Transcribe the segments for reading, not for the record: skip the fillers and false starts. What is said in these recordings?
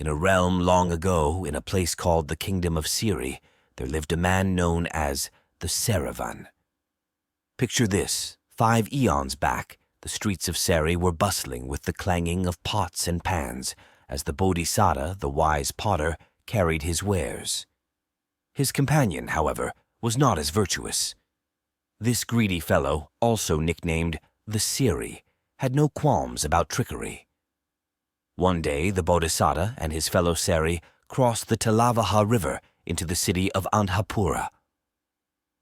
In a realm long ago, in a place called the Kingdom of Siri, there lived a man known as the Serivan. Picture this: 5 eons back, the streets of Seri were bustling with the clanging of pots and pans as the Bodhisattva, the wise potter, carried his wares. His companion, however, was not as virtuous. This greedy fellow, also nicknamed the Siri, had no qualms about trickery. One day, the Bodhisattva and his fellow Seri crossed the Talavaha River into the city of Andhapura.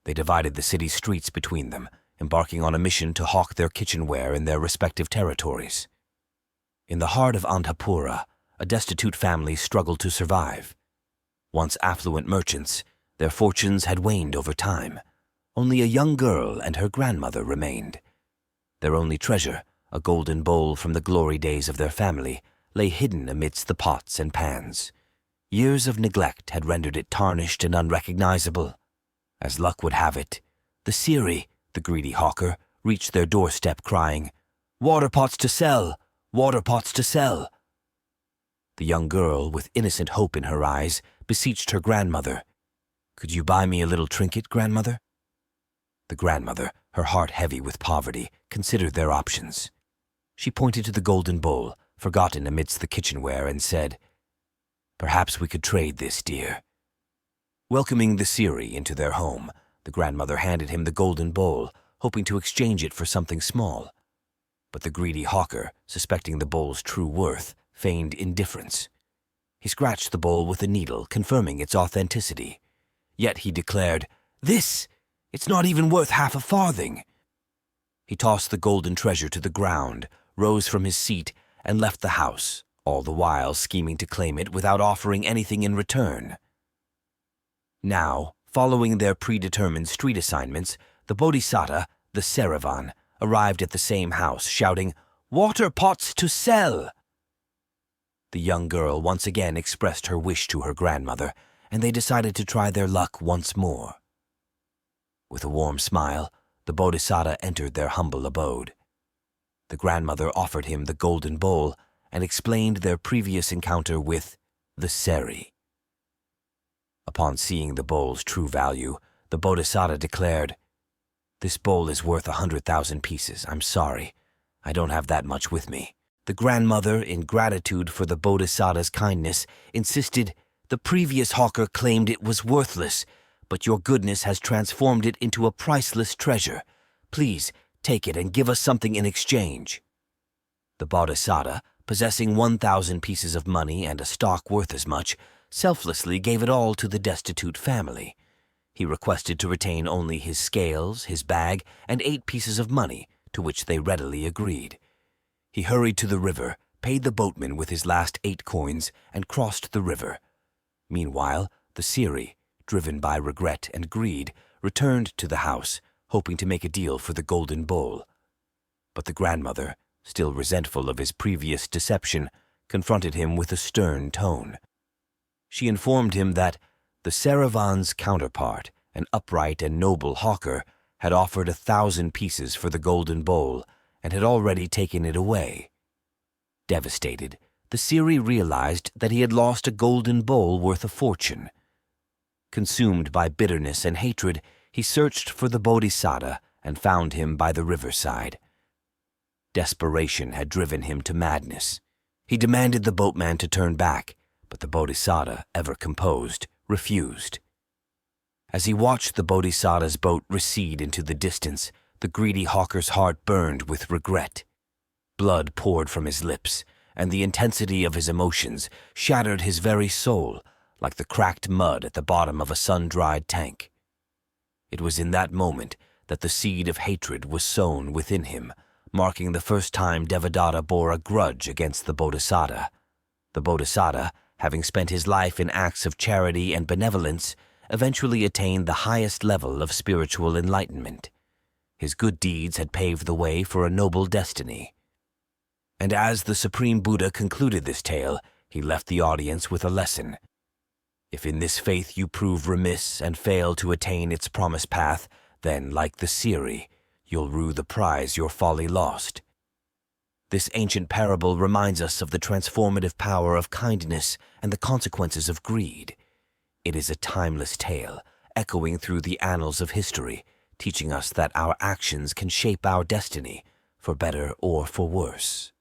They divided the city's streets between them, embarking on a mission to hawk their kitchenware in their respective territories. In the heart of Andhapura, a destitute family struggled to survive. Once affluent merchants, their fortunes had waned over time. Only a young girl and her grandmother remained. Their only treasure, a golden bowl from the glory days of their family, lay hidden amidst the pots and pans. Years of neglect had rendered it tarnished and unrecognizable. As luck would have it, the Siri, the greedy hawker, reached their doorstep crying, "Water pots to sell! Water pots to sell!" The young girl, with innocent hope in her eyes, beseeched her grandmother, "Could you buy me a little trinket, grandmother?" The grandmother, her heart heavy with poverty, considered their options. She pointed to the golden bowl, forgotten amidst the kitchenware, and said, "Perhaps we could trade this, dear." Welcoming the Siri into their home, the grandmother handed him the golden bowl, hoping to exchange it for something small. But the greedy hawker, suspecting the bowl's true worth, feigned indifference. He scratched the bowl with a needle, confirming its authenticity. Yet he declared, It's not even worth half a farthing." He tossed the golden treasure to the ground, rose from his seat, and left the house, all the while scheming to claim it without offering anything in return. Now, following their predetermined street assignments, the Bodhisattva, the Serivan, arrived at the same house, shouting, "Water pots to sell!" The young girl once again expressed her wish to her grandmother, and they decided to try their luck once more. With a warm smile, the Bodhisattva entered their humble abode. The grandmother offered him the golden bowl and explained their previous encounter with the Seri. Upon seeing the bowl's true value, the Bodhisattva declared, "This bowl is worth 100,000 pieces. I'm sorry. I don't have that much with me." The grandmother, in gratitude for the Bodhisattva's kindness, insisted, "The previous hawker claimed it was worthless, but your goodness has transformed it into a priceless treasure. Please take it and give us something in exchange." The Bodhisattva, possessing 1,000 pieces of money and a stock worth as much, selflessly gave it all to the destitute family. He requested to retain only his scales, his bag, and 8 pieces of money, to which they readily agreed. He hurried to the river, paid the boatman with his last 8 coins, and crossed the river. Meanwhile, the Siri, driven by regret and greed, returned to the house, hoping to make a deal for the golden bowl. But the grandmother, still resentful of his previous deception, confronted him with a stern tone. She informed him that the Serivan's counterpart, an upright and noble hawker, had offered 1,000 pieces for the golden bowl and had already taken it away. Devastated, the Siri realized that he had lost a golden bowl worth a fortune. Consumed by bitterness and hatred, he searched for the Bodhisattva and found him by the riverside. Desperation had driven him to madness. He demanded the boatman to turn back, but the Bodhisattva, ever composed, refused. As he watched the Bodhisattva's boat recede into the distance, the greedy hawker's heart burned with regret. Blood poured from his lips, and the intensity of his emotions shattered his very soul, like the cracked mud at the bottom of a sun-dried tank. It was in that moment that the seed of hatred was sown within him, marking the first time Devadatta bore a grudge against the Bodhisattva. The Bodhisattva, having spent his life in acts of charity and benevolence, eventually attained the highest level of spiritual enlightenment. His good deeds had paved the way for a noble destiny. And as the Supreme Buddha concluded this tale, he left the audience with a lesson. If in this faith you prove remiss and fail to attain its promised path, then, like the Siri, you'll rue the prize your folly lost. This ancient parable reminds us of the transformative power of kindness and the consequences of greed. It is a timeless tale, echoing through the annals of history, teaching us that our actions can shape our destiny, for better or for worse.